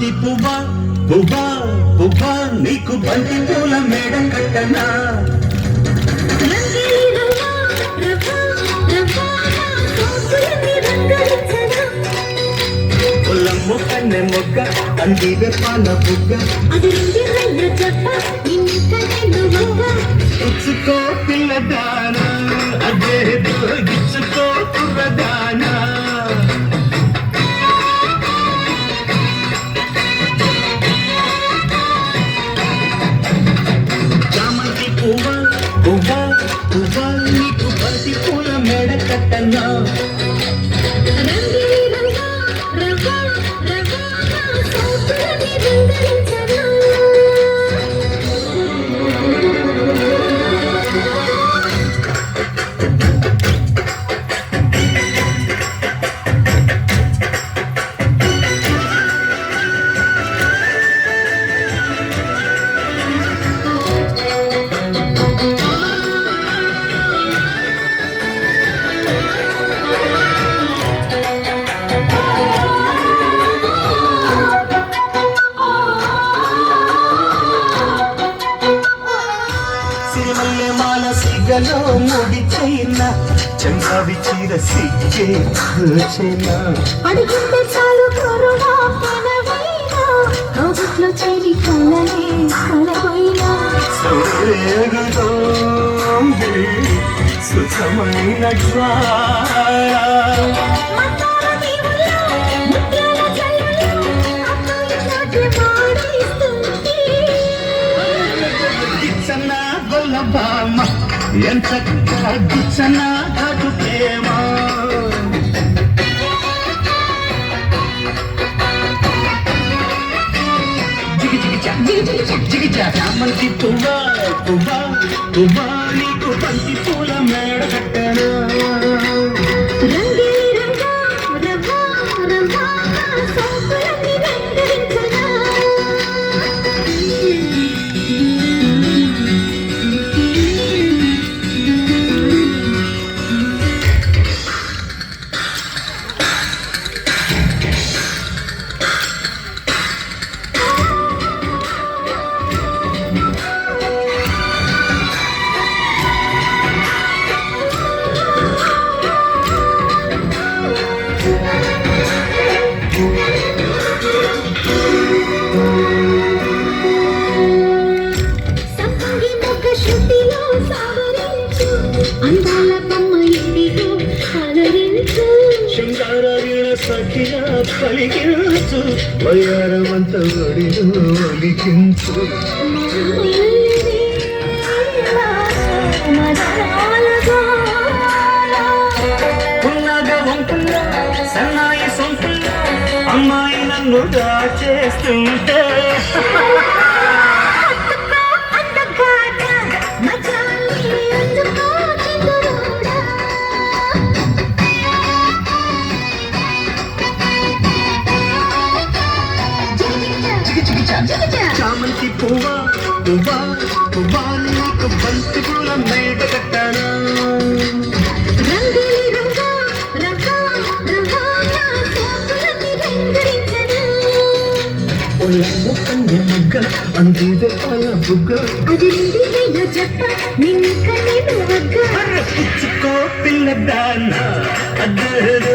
చామంతి పువ్వా పువ్వా పువ్వా నీకు బంతి పూల మేడ కట్టనా పొలమ్ము కన్నె మొగ్గ అందివే పాల బుగ్గ ఇచ్చుకో పిల్లదానా అదే ఇచ్చుకో కుర్రదానా చామంతి పువ్వా పువ్వా పువ్వా నీకు బంతి పూల మేడ కట్టనా సిగలో ముడి చైన చంద్రవి చీర సిగ్గే చైన అడిగితే చాలు కరుణా పెనవైనా రోజుట్లో చేరి కలనే కలవైనా సౌరేగుతోంది సుఖమైన బామ్మ ఎంత గిచ్చన కాదు ప్రేమ చామంతి పువ్వా పువ్వా పువ్వా నీకు బంతి పూల మేడ కట్టనా సఖియా పలికించు వయారమంత ఒడిలో ఒలికించు ఉన్నగా వంపుల్లో సన్నాయి సొంపుల్లో అమ్మాయి నన్ను దాచేస్తుంటే చామంతి పువ్వా పువ్వా పువ్వా నీకు బంతి పూల మేడ కట్టనా పొలమ్ము కన్నె మొగ్గ అందివే పాల బుగ్గ ఇచ్చుకో పిల్లదానా అదే